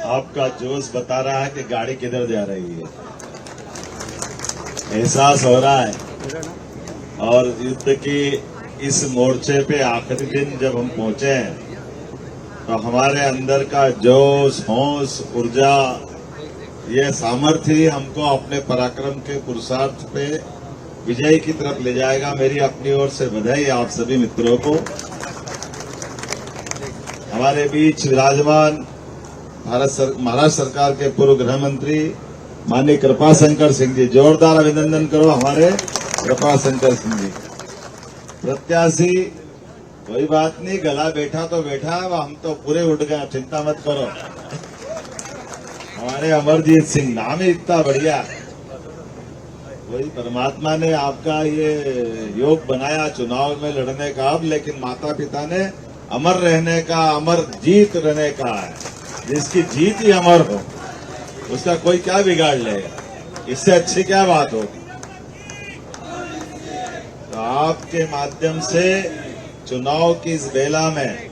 आपका जोश बता रहा है कि गाड़ी किधर जा रही है। एहसास हो रहा है। और युद्ध की इस मोर्चे पे आखिरी दिन जब हम पहुंचे हैं तो हमारे अंदर का जोश, होश, ऊर्जा, ये सामर्थ्य ही हमको अपने पराक्रम के पुरुषार्थ पे विजय की तरफ ले जाएगा। मेरी अपनी ओर से बधाई आप सभी मित्रों को। हमारे बीच विराजमान महाराष्ट्र सरकार के पूर्व गृह मंत्री माननीय कृपाशंकर सिंह जी, जोरदार अभिनंदन करो हमारे कृपाशंकर सिंह जी। प्रत्याशी कोई बात नहीं, गला बैठा तो बैठा, हम तो पूरे उठ गए, चिंता मत करो। हमारे अमरजीत सिंह, नाम ही इतना बढ़िया। वही परमात्मा ने आपका ये योग बनाया चुनाव में लड़ने का, अब लेकिन माता पिता ने अमर रहने का, अमर जीत रहने का है। जिसकी जीत ही अमर हो उसका कोई क्या बिगाड़ लेगा, इससे अच्छी क्या बात होगी। तो आपके माध्यम से चुनाव की इस बेला में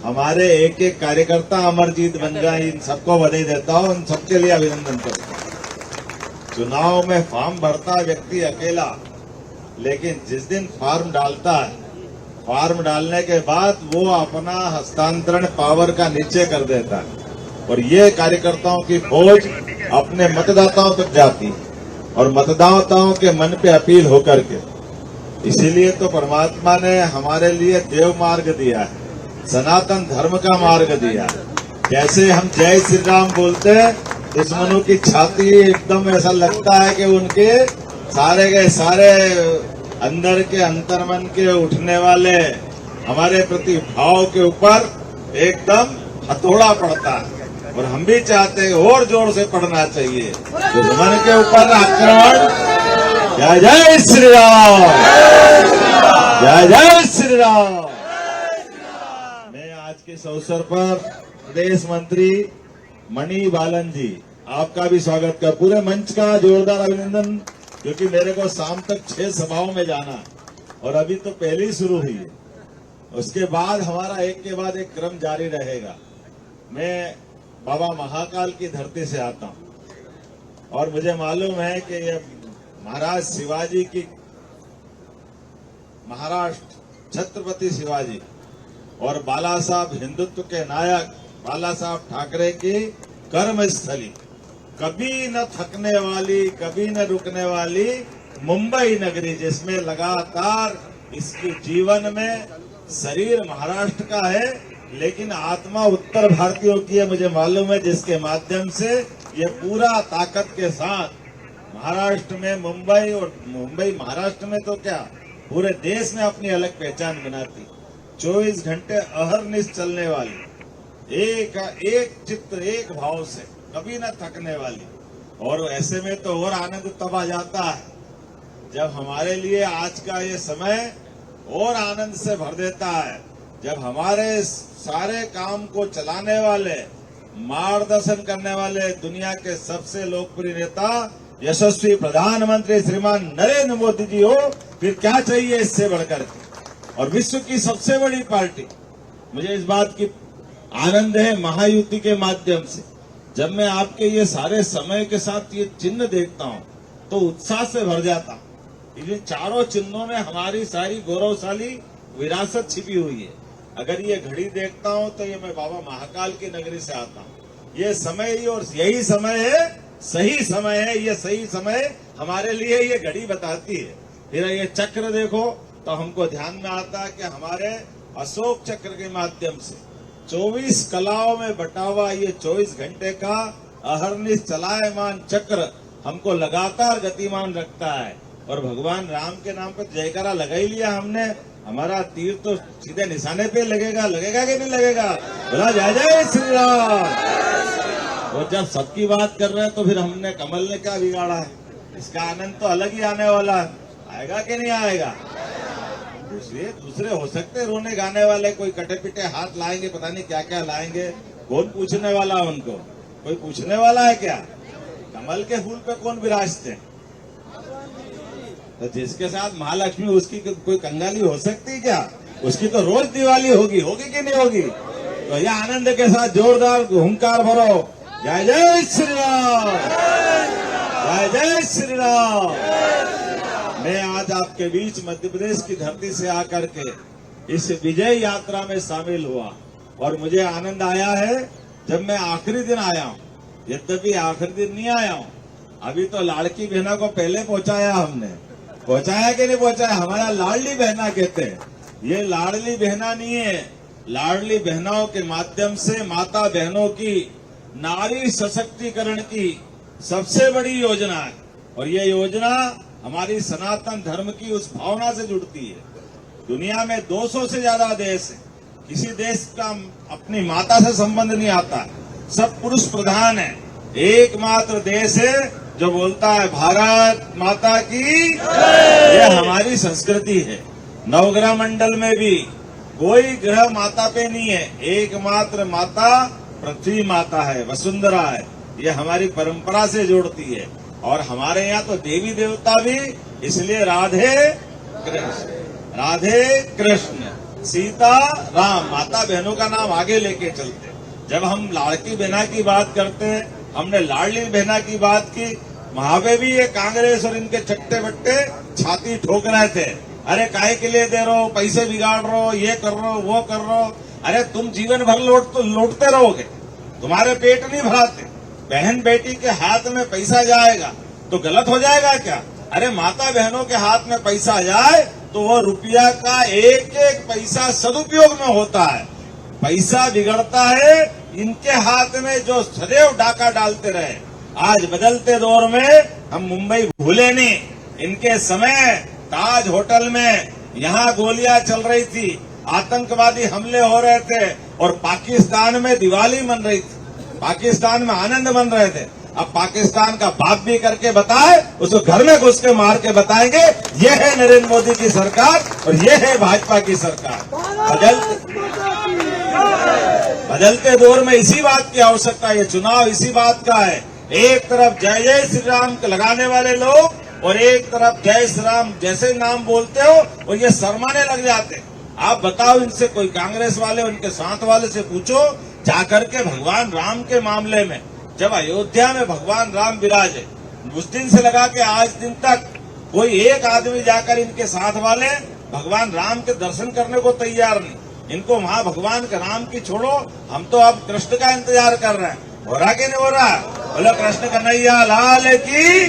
हमारे एक एक कार्यकर्ता अमरजीत बन गए। इन सबको बधाई देता हूं, इन सबके लिए अभिनंदन करता हूं। चुनाव में फॉर्म भरता व्यक्ति अकेला, लेकिन जिस दिन फॉर्म डालता है, फॉर्म डालने के बाद वो अपना हस्तांतरण पावर का नीचे कर देता है और ये कार्यकर्ताओं की फौज अपने मतदाताओं तक जाती और मतदाताओं के मन पे अपील होकर के। इसीलिए तो परमात्मा ने हमारे लिए देव मार्ग दिया है, सनातन धर्म का मार्ग दिया है। जैसे हम जय श्री राम बोलते हैं, दुश्मनों की छाती एकदम ऐसा लगता है कि उनके सारे के सारे अंदर के अंतर्मन के उठने वाले हमारे प्रति भाव के ऊपर एकदम हथौड़ा पड़ता है। और हम भी चाहते हैं और जोर से पड़ना चाहिए दुश्मन के ऊपर आक्रमण। जय जय श्री राम, जय जय श्री राम। मैं आज के इस अवसर पर प्रदेश मंत्री मणि बालन जी, आपका भी स्वागत कर, पूरे मंच का जोरदार अभिनंदन, क्योंकि मेरे को शाम तक 6 सभाओं में जाना और अभी तो पहले ही शुरू हुई है। उसके बाद हमारा एक के बाद एक क्रम जारी रहेगा। मैं बाबा महाकाल की धरती से आता हूं और मुझे मालूम है कि ये महाराज शिवाजी की, महाराष्ट्र छत्रपति शिवाजी और बाला साहब हिंदुत्व के नायक बाला साहब ठाकरे की कर्मस्थली, कभी न थकने वाली, कभी न रुकने वाली मुंबई नगरी, जिसमें लगातार इसकी जीवन में शरीर महाराष्ट्र का है लेकिन आत्मा उत्तर भारतीयों की है, मुझे मालूम है, जिसके माध्यम से ये पूरा ताकत के साथ महाराष्ट्र में मुंबई, और मुंबई महाराष्ट्र में तो क्या पूरे देश में अपनी अलग पहचान बनाती। 24 घंटे अहरनिश चलने वाली, एक चित्र एक भाव से, कभी न थकने वाली। और ऐसे में तो और आनंद तब आ जाता है जब हमारे लिए आज का ये समय और आनंद से भर देता है, जब हमारे सारे काम को चलाने वाले, मार्गदर्शन करने वाले दुनिया के सबसे लोकप्रिय नेता यशस्वी प्रधानमंत्री श्रीमान नरेंद्र मोदी जी हो, फिर क्या चाहिए इससे बढ़कर के। और विश्व की सबसे बड़ी पार्टी, मुझे इस बात की आनंद है, महायुति के माध्यम से जब मैं आपके ये सारे समय के साथ ये चिन्ह देखता हूं तो उत्साह से भर जाता हूं। इन चारों चिन्हों में हमारी सारी गौरवशाली विरासत छिपी हुई है। अगर ये घड़ी देखता हूं तो ये मैं बाबा महाकाल की नगरी से आता हूं। ये समय ही, और यही समय है, सही समय है, ये सही समय हमारे लिए ये घड़ी बताती है। फिर ये चक्र देखो तो हमको ध्यान में आता है कि हमारे अशोक चक्र के माध्यम से 24 कलाओं में बटा हुआ ये 24 घंटे का अहरनिश चलायमान चक्र हमको लगातार गतिमान रखता है। और भगवान राम के नाम पर जयकारा लगा ही लिया हमने, हमारा तीर तो सीधे निशाने पे लगेगा, लगेगा कि नहीं लगेगा? बोला जय जय श्री राम। और जब सबकी बात कर रहे हैं तो फिर हमने, कमल ने क्या बिगाड़ा है, इसका आनंद तो अलग ही आने वाला है। आएगा कि नहीं आएगा? दूसरे हो सकते रोने गाने वाले, कोई कटे पिटे हाथ लाएंगे, पता नहीं क्या क्या लाएंगे, कौन पूछने वाला उनको? कोई पूछने वाला है क्या? कमल के फूल पे कौन विराजते हैं? तो जिसके साथ महालक्ष्मी, उसकी कोई कंगाली हो सकती है क्या? उसकी तो रोज दिवाली होगी, होगी कि नहीं होगी? तो यह आनंद के साथ जोरदार हुंकार भरो, जय जय श्री राम, जय जय श्री राम। मैं आज आपके बीच मध्य प्रदेश की धरती से आकर के इस विजय यात्रा में शामिल हुआ और मुझे आनंद आया है जब मैं आखिरी दिन आया हूँ। यद्यपि आखिरी दिन नहीं आया हूँ, अभी तो लाड़की बहना को पहले पहुंचाया हमने। पहुंचाया कि नहीं पहुंचाया? हमारा लाडली बहना कहते हैं। ये लाडली बहना नहीं है, लाडली बहनाओं के माध्यम से माता बहनों की नारी सशक्तिकरण की सबसे बड़ी योजना है। और ये योजना हमारी सनातन धर्म की उस भावना से जुड़ती है। दुनिया में 200 से ज्यादा देश है, किसी देश का अपनी माता से संबंध नहीं आता, सब पुरुष प्रधान है। एकमात्र देश है जो बोलता है भारत माता की, ये हमारी संस्कृति है। नवग्रह मंडल में भी कोई ग्रह माता पे नहीं है, एकमात्र माता पृथ्वी माता है, वसुंधरा है। ये हमारी परंपरा से जोड़ती है। और हमारे यहाँ तो देवी देवता भी, इसलिए राधे कृष्ण, राधे कृष्ण, सीता राम, माता बहनों का नाम आगे लेके चलते। जब हम लाड़की बहना की बात करते हैं, हमने लाडली बहना की बात की, वहां पे भी ये कांग्रेस और इनके चट्टे बट्टे छाती ठोक रहे थे। अरे काहे के लिए दे रहे हो, पैसे बिगाड़ रहे हो, ये कर रहे हो, वो कर रहे हो। अरे तुम जीवन भर लौटते रहोगे, तुम्हारे पेट नहीं भराते। बहन बेटी के हाथ में पैसा जाएगा तो गलत हो जाएगा क्या? अरे माता बहनों के हाथ में पैसा जाए तो वो रुपया का एक एक पैसा सदुपयोग में होता है। पैसा बिगड़ता है इनके हाथ में जो सदैव डाका डालते रहे। आज बदलते दौर में हम मुंबई भूले नहीं, इनके समय ताज होटल में यहाँ गोलियां चल रही थी, आतंकवादी हमले हो रहे थे और पाकिस्तान में दिवाली मन रही थी, पाकिस्तान में आनंद मन रहे थे। अब पाकिस्तान का बाप भी करके बताए, उसको घर में घुस के मार के बताएंगे ये है नरेंद्र मोदी की सरकार और ये है भाजपा की सरकार। बदलते दौर में इसी बात की आवश्यकता है, ये चुनाव इसी बात का है। एक तरफ जय जय श्री राम लगाने वाले लोग और एक तरफ जय श्री राम जैसे नाम बोलते हो और ये शर्माने लग जाते। आप बताओ इनसे, कोई कांग्रेस वाले उनके साथ वाले से पूछो जाकर के भगवान राम के मामले में, जब अयोध्या में भगवान राम विराजे, उस दिन से लगा के आज दिन तक कोई एक आदमी जाकर इनके साथ वाले भगवान राम के दर्शन करने को तैयार नहीं। इनको वहाँ भगवान के राम की छोड़ो, हम तो अब कृष्ण का इंतजार कर रहे हैं। हो रहा कि नहीं हो रहा? बोलो कृष्ण कन्हैया लाल की।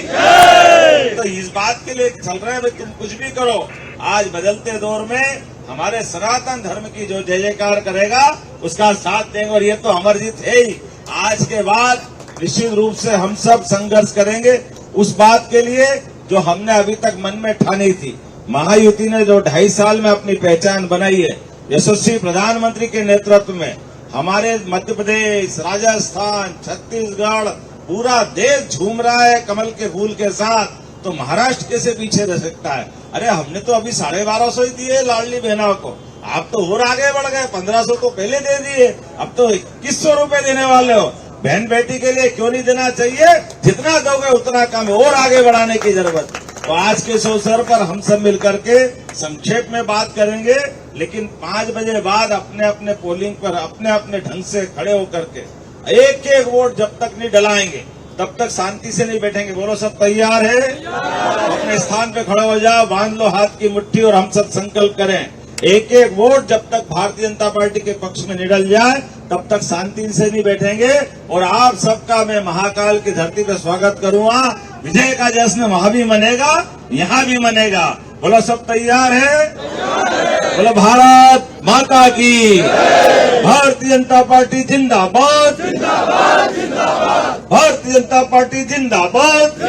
तो इस बात के लिए चल रहे हैं भाई, तुम कुछ भी करो। आज बदलते दौर में हमारे सनातन धर्म की जो जय जयकार करेगा उसका साथ देंगे और ये तो अमर जीत है ही। आज के बाद निश्चित रूप से हम सब संघर्ष करेंगे उस बात के लिए जो हमने अभी तक मन में ठानी थी। महायुति ने जो 2.5 साल में अपनी पहचान बनाई है, यशस्वी प्रधानमंत्री के नेतृत्व में हमारे मध्य प्रदेश, राजस्थान, छत्तीसगढ़, पूरा देश झूम रहा है कमल के फूल के साथ, तो महाराष्ट्र कैसे पीछे रह सकता है? अरे हमने तो अभी 1250 ही दिए लाडली बहनों को, आप तो और आगे बढ़ गए, 1500 तो पहले दे दिए, अब तो 2100 रुपए देने वाले हो। बहन बेटी के लिए क्यों नहीं देना चाहिए? जितना दोगे उतना कम है, और आगे बढ़ाने की जरूरत है। तो आज के इस अवसर पर हम सब मिलकर के संक्षेप में बात करेंगे, लेकिन 5 बजे बाद अपने अपने पोलिंग पर अपने अपने ढंग से खड़े होकर के एक एक वोट जब तक नहीं डलाएंगे तब तक शांति से नहीं बैठेंगे। बोलो सब तैयार है? अपने स्थान पे खड़े हो जाओ, बांध लो हाथ की मुट्ठी और हम सब संकल्प करें, एक एक वोट जब तक भारतीय जनता पार्टी के पक्ष में निकल जाए तब तक शांति से नहीं बैठेंगे। और आप सबका मैं महाकाल की धरती पे स्वागत करूंगा। विजय का जश्न वहां भी मनेगा, यहाँ भी मनेगा। बोलो सब तैयार है? बोलो भारत माता की, भारतीय जनता पार्टी जिंदाबाद, भारतीय जनता पार्टी जिंदाबाद,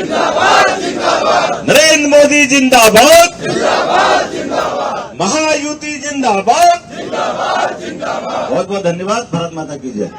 नरेंद्र मोदी जिंदाबाद, महायुति जिंदाबाद। बहुत बहुत धन्यवाद। भारत माता की जय।